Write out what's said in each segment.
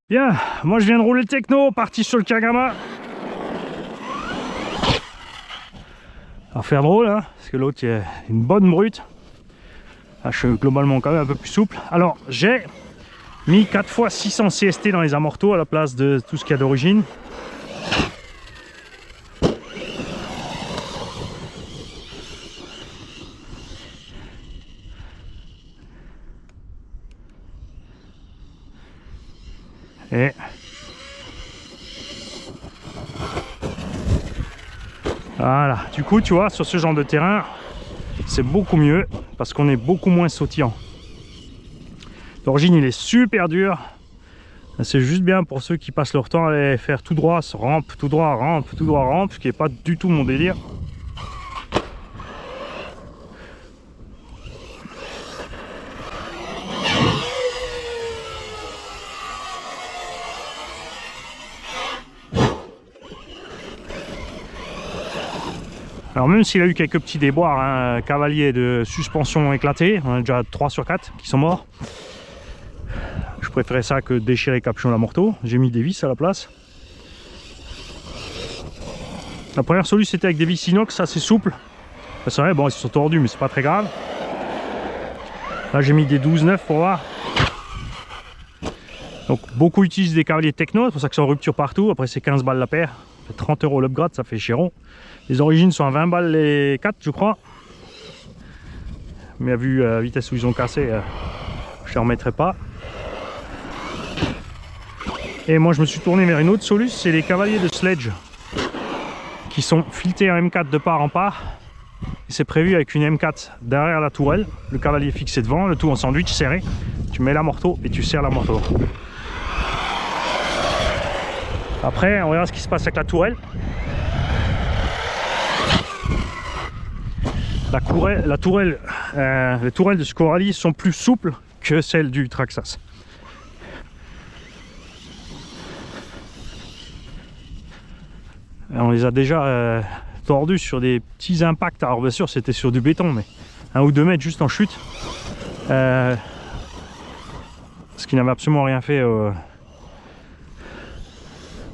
Bien, moi je viens de rouler le techno, parti sur le Kagama. À faire drôle, hein, parce que l'autre il y a une bonne brute. Là, je suis globalement quand même un peu plus souple. Alors j'ai mis 4 fois 600 CST dans les amortos à la place de tout ce qu'il y a d'origine. Et voilà, du coup tu vois, sur ce genre de terrain c'est beaucoup mieux parce qu'on est beaucoup moins sautillant. D'origine il est super dur. C'est juste bien pour ceux qui passent leur temps à aller faire tout droit, rampe, tout droit, rampe, tout droit, rampe, ce qui n'est pas du tout mon délire. Alors même s'il a eu quelques petits déboires, hein, cavalier de suspension éclaté, on a déjà 3 sur 4 qui sont morts. Je préférais ça que déchirer capuchon d'amorto. J'ai mis des vis à la place. La première solution c'était avec des vis inox assez souples. C'est vrai, bon ils se sont tordus mais c'est pas très grave. Là j'ai mis des 12-9 pour voir. Donc beaucoup utilisent des cavaliers techno, c'est pour ça que c'est en rupture partout. Après c'est 15 balles la paire. Ça fait 30 € l'upgrade, ça fait chéron. Les origines sont à 20 balles les 4 je crois. Mais vu la vitesse où ils ont cassé, je ne les remettrai pas. Et moi je me suis tourné vers une autre solution, c'est les cavaliers de sledge qui sont filetés en M4 de part en part. C'est prévu avec une M4 derrière la tourelle, le cavalier fixé devant, le tout en sandwich serré. Tu mets l'amorto et tu serres l'amorto. Après on verra ce qui se passe avec la tourelle. Les tourelles de ce Coralie sont plus souples que celles du Traxxas. On les a déjà tordus sur des petits impacts. Alors bien sûr c'était sur du béton, mais 1 ou 2 mètres juste en chute. Ce qui n'avait absolument rien fait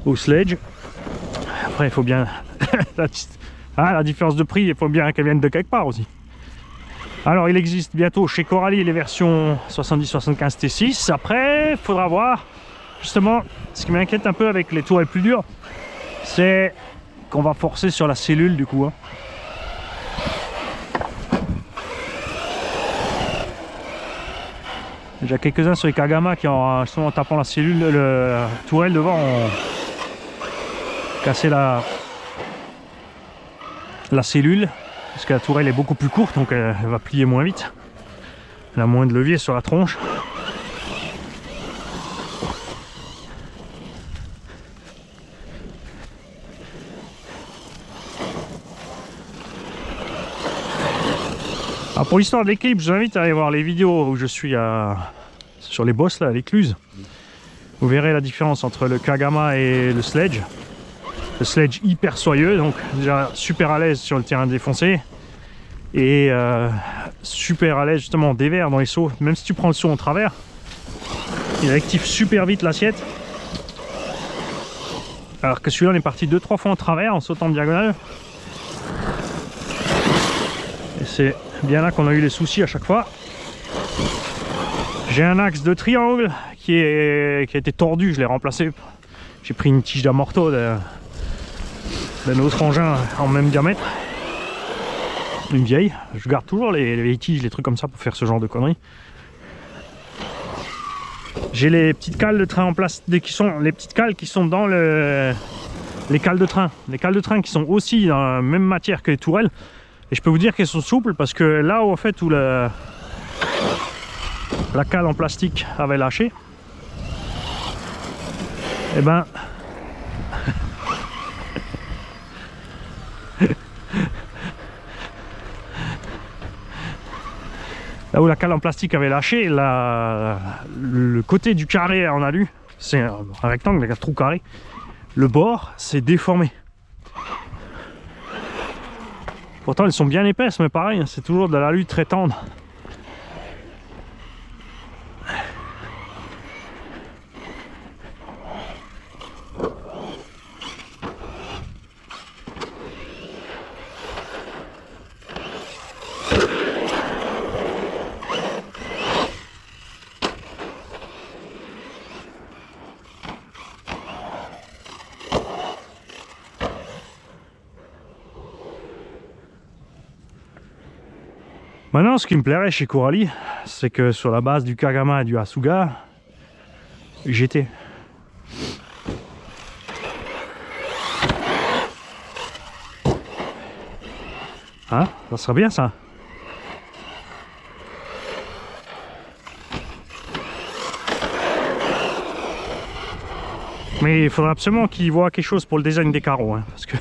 au sledge. Après il faut bien la différence de prix, il faut bien qu'elle vienne de quelque part aussi. Alors il existe bientôt chez Coralie les versions 70-75 T6. Après il faudra voir justement, ce qui m'inquiète un peu avec les tourelles plus dures, c'est qu'on va forcer sur la cellule du coup, hein. Déjà quelques-uns sur les Kagama qui en tapant la cellule, la tourelle devant ont cassé la cellule, parce que la tourelle est beaucoup plus courte, donc elle va plier moins vite. Elle a moins de levier sur la tronche. Alors pour l'histoire de l'équilibre, je vous invite à aller voir les vidéos où je suis sur les bosses là, à l'écluse. Vous verrez la différence entre le Kagama et le sledge. Le sledge hyper soyeux, donc déjà super à l'aise sur le terrain défoncé. Et super à l'aise justement en dévers dans les sauts. Même si tu prends le saut en travers, il rectifie super vite l'assiette. Alors que celui-là on est parti 2-3 fois en travers en sautant en diagonale. Et c'est bien là qu'on a eu les soucis à chaque fois. J'ai un axe de triangle qui a été tordu, je l'ai remplacé. J'ai pris une tige d'amorto d'un autre engin en même diamètre. Une vieille. Je garde toujours les vieilles tiges, les trucs comme ça pour faire ce genre de conneries. J'ai les petites cales de train en place, les petites cales qui sont dans les cales de train. Les cales de train qui sont aussi dans la même matière que les tourelles. Et je peux vous dire qu'elles sont souples parce que là où en fait où la cale en plastique avait lâché, et ben là où la cale en plastique avait lâché, le côté du carré en alu, c'est un rectangle avec un trou carré, le bord s'est déformé. Pourtant elles sont bien épaisses, mais pareil, c'est toujours de l'alu très tendre. Maintenant, ce qui me plairait chez Coralie, c'est que sur la base du Kagama et du Asuga, GT. Hein? Ça serait bien ça. Mais il faudra absolument qu'il voit quelque chose pour le design des carreaux, hein, parce que...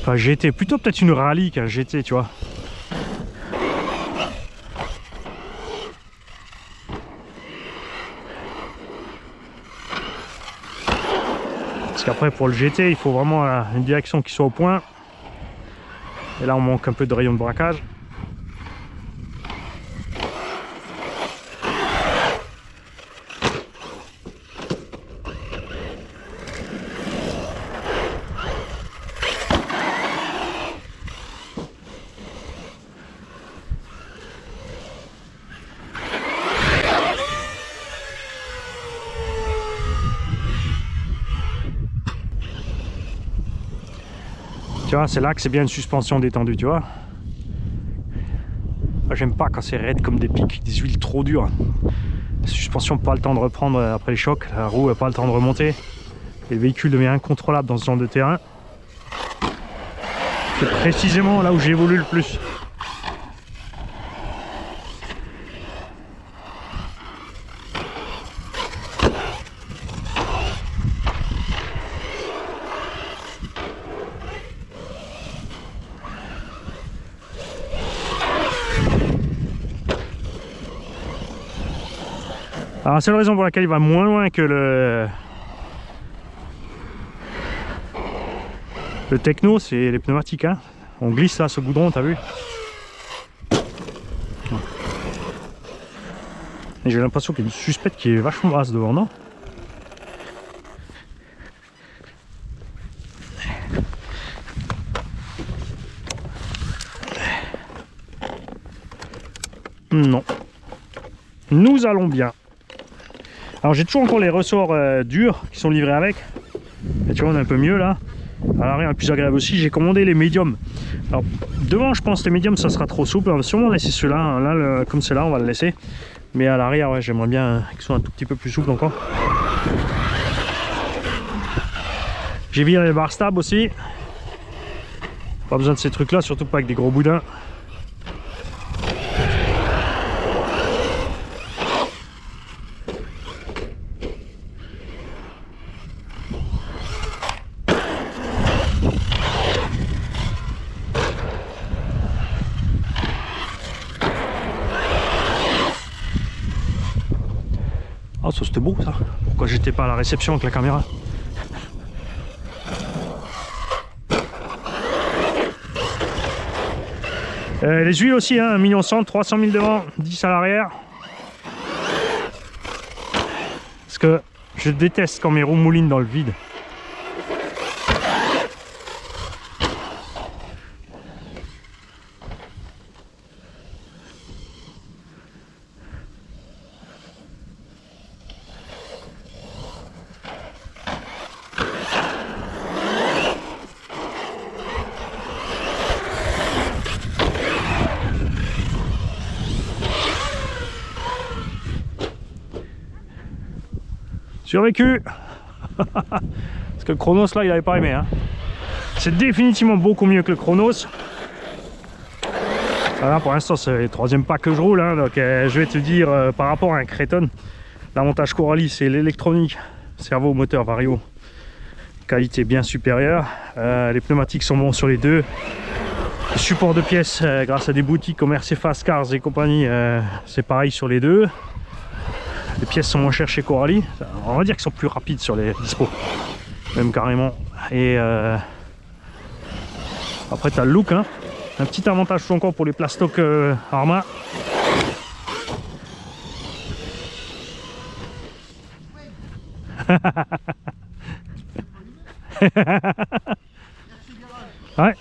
Enfin, GT, plutôt peut-être une rallye qu'un GT, tu vois. Parce qu'après, pour le GT, il faut vraiment une direction qui soit au point. Et là, on manque un peu de rayon de braquage. Tu vois, c'est là que c'est bien une suspension détendue, tu vois. J'aime pas quand c'est raide comme des pics, des huiles trop dures. La suspension pas le temps de reprendre après les chocs, la roue n'a pas le temps de remonter. Et le véhicule devient incontrôlable dans ce genre de terrain. C'est précisément là où j'évolue le plus. Alors la seule raison pour laquelle il va moins loin que le techno, c'est les pneumatiques, hein. On glisse là ce goudron, t'as vu? Et j'ai l'impression qu'il y a une suspecte qui est vachement grasse devant, non? Non. Nous allons bien. Alors j'ai toujours encore les ressorts durs qui sont livrés avec. Et tu vois, on est un peu mieux là. À l'arrière, plus agréable aussi. J'ai commandé les médiums. Alors devant, je pense que les médiums ça sera trop souple. On va sûrement laisser ceux-là. Là, comme c'est là, on va le laisser. Mais à l'arrière, ouais, j'aimerais bien qu'ils soient un tout petit peu plus souples encore. J'ai viré les bar stab aussi. Pas besoin de ces trucs là, surtout pas avec des gros boudins. Oh, ça c'était beau ça. Pourquoi j'étais pas à la réception avec la caméra? Les huiles aussi, hein, 1 million 100, 300 000 devant, 10 à l'arrière. Parce que je déteste quand mes roues moulinent dans le vide. Survécu. Parce que le Chronos là il avait pas aimé, hein. C'est définitivement beaucoup mieux que le Chronos. Voilà, pour l'instant c'est le 3e pas que je roule, hein, donc je vais te dire par rapport à un Créton, l'avantage Coralie c'est l'électronique, cerveau, moteur, vario, qualité bien supérieure. Les pneumatiques sont bons sur les deux. Le support de pièces grâce à des boutiques comme RC Fast Cars et compagnie, c'est pareil sur les deux. Les pièces sont moins chères chez Coralie. On va dire qu'ils sont plus rapides sur les dispos. Même carrément. Et après tu as le look, hein. Un petit avantage encore pour les plastocs Arma. Ouais.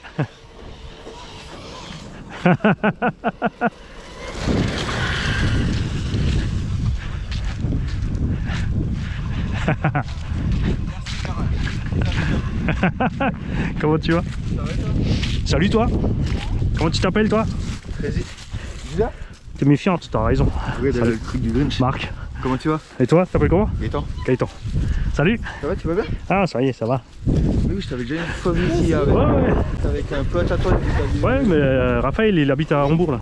Comment tu vas? Salut toi. Comment tu t'appelles toi? Julia? T'es méfiante, t'as raison. Oui, le truc du Grinch. Marc. Comment tu vas? Et toi, t'appelles comment? Gaëtan. Gaëtan. Salut. Ça va, tu vas bien? Ah ça y est, ça va. Oui, je t'avais déjà une fois vu ici avec, Ouais. avec un pote à toi. Ouais, mais Raphaël il habite à Hambourg là.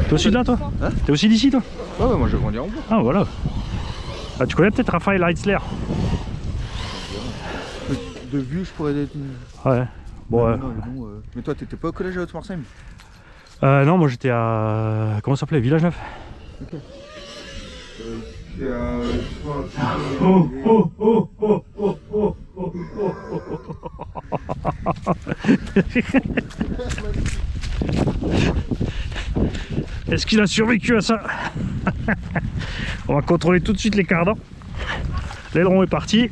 T'es aussi de là toi? Hein? T'es aussi d'ici toi? Ouais, moi je grandis à Hambourg. Ah voilà. Ah, tu connais peut-être Raphaël Heitzler? De vue, je pourrais être. Ouais. Bon, Non, mais toi, t'étais pas au collège à Haute-Marseille? non, moi j'étais à. Comment ça s'appelait? Village Neuf. Ok. Est-ce qu'il a survécu à ça? On va contrôler tout de suite les cardans. L'aileron est parti.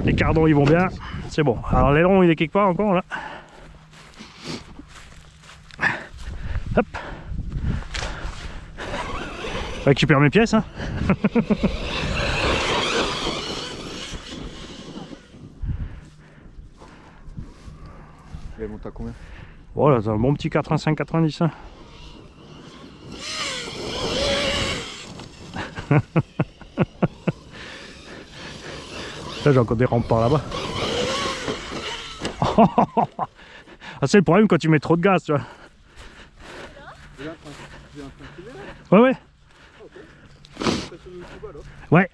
Les cardans ils vont bien. C'est bon. Alors l'aileron il est quelque part encore là. Hop. Je récupère mes pièces. Hein. Elle monte à combien? Voilà, c'est un bon petit 85-90. Hein. Là, j'ai encore des rampes par là-bas. Ah, c'est le problème quand tu mets trop de gaz, tu vois. Ouais, ouais. Ouais.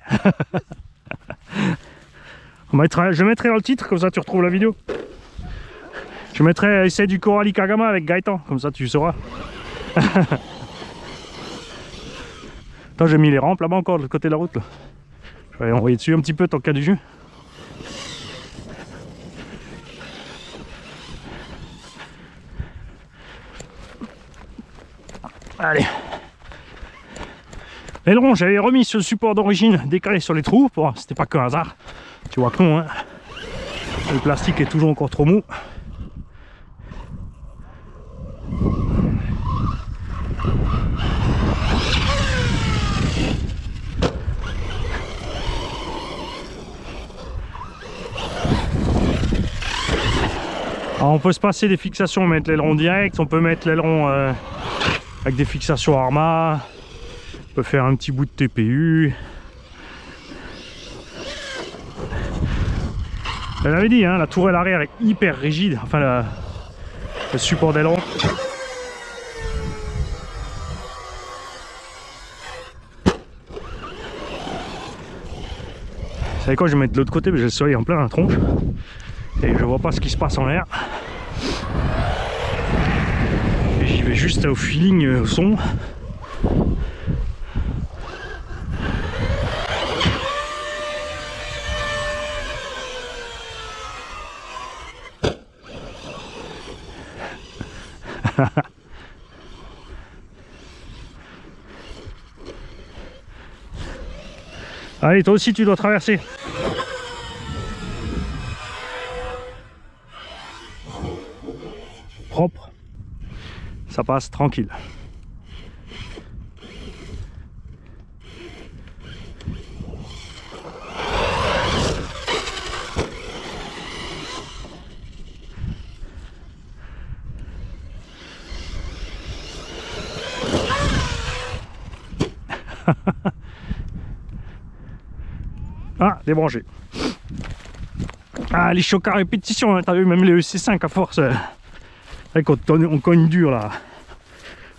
Je mettrai dans le titre, comme ça tu retrouves la vidéo. Je mettrai essai du Coralie Kagama avec Gaëtan, comme ça tu sauras. Attends, j'ai mis les rampes là-bas encore, de l'autre côté de la route. Là. Je vais envoyer dessus un petit peu tant qu'il y a du jus. Allez. L'aileron, j'avais remis ce support d'origine décalé sur les trous. Bon, c'était pas qu'un hasard. Tu vois que non, hein. Le plastique est toujours encore trop mou. Alors on peut se passer des fixations, mettre l'aileron direct, on peut mettre l'aileron avec des fixations Arma, on peut faire un petit bout de TPU. Je l'avais dit, hein, la tourelle arrière est hyper rigide, enfin le support d'aileron. Vous savez quoi, je vais mettre de l'autre côté, mais j'ai le soleil en plein la tronche. Et je vois pas ce qui se passe en l'air. Et j'y vais juste au feeling, au son. Allez, toi aussi tu dois traverser. Propre, ça passe tranquille. Ah, débranché. Ah, les chocs à répétition, hein, t'as vu, même les EC5 à force. Quand on cogne dur là,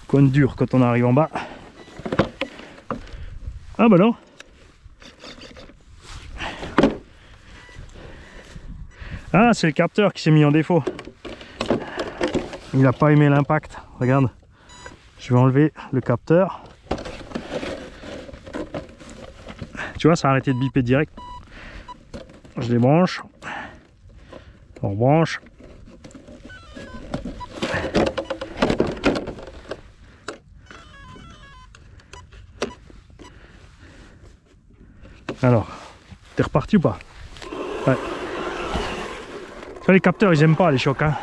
on cogne dur quand on arrive en bas. Ah bah non. Ah, c'est le capteur qui s'est mis en défaut. Il n'a pas aimé l'impact. Regarde, je vais enlever le capteur. Tu vois, ça a arrêté de biper direct. Je débranche. On rebranche. Alors, t'es reparti ou pas? Ouais. Tu vois, les capteurs, ils aiment pas les chocs. Hein.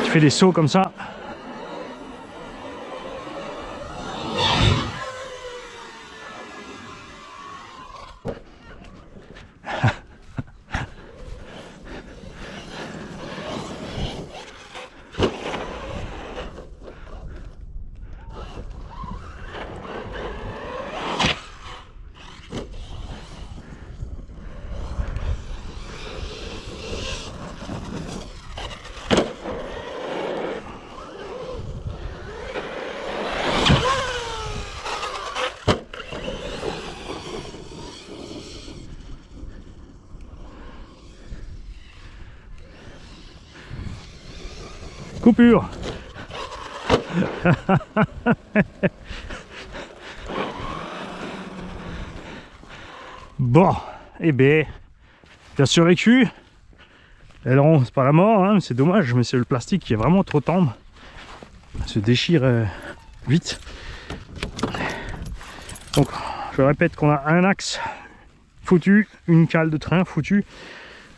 Tu fais des sauts comme ça. Coupure. Bon, et bien, tu as survécu. L'aileron, c'est pas la mort, hein, c'est dommage, mais c'est le plastique qui est vraiment trop tendre. Il se déchire vite. Donc, je répète qu'on a un axe foutu, une cale de train foutue,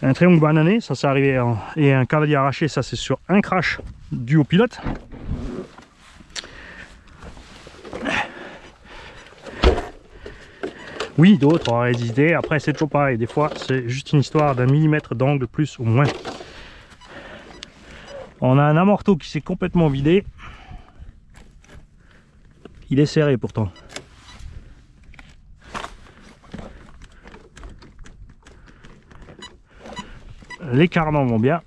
un triangle banané, ça c'est arrivé, et un cavalier arraché, ça c'est sur un crash dû au pilote. Oui, d'autres auraient des idées, après c'est toujours pareil, des fois c'est juste une histoire d'un millimètre d'angle plus ou moins. On a un amorteau qui s'est complètement vidé. Il est serré pourtant. Les carnans vont bien.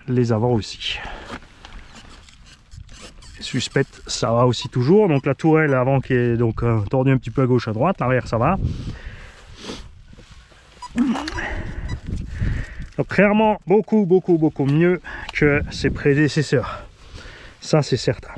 Les avants aussi. Suspecte, ça va aussi toujours. Donc la tourelle avant qui est donc tordue un petit peu à gauche à droite, l'arrière ça va. Donc clairement beaucoup mieux que ses prédécesseurs. Ça c'est certain.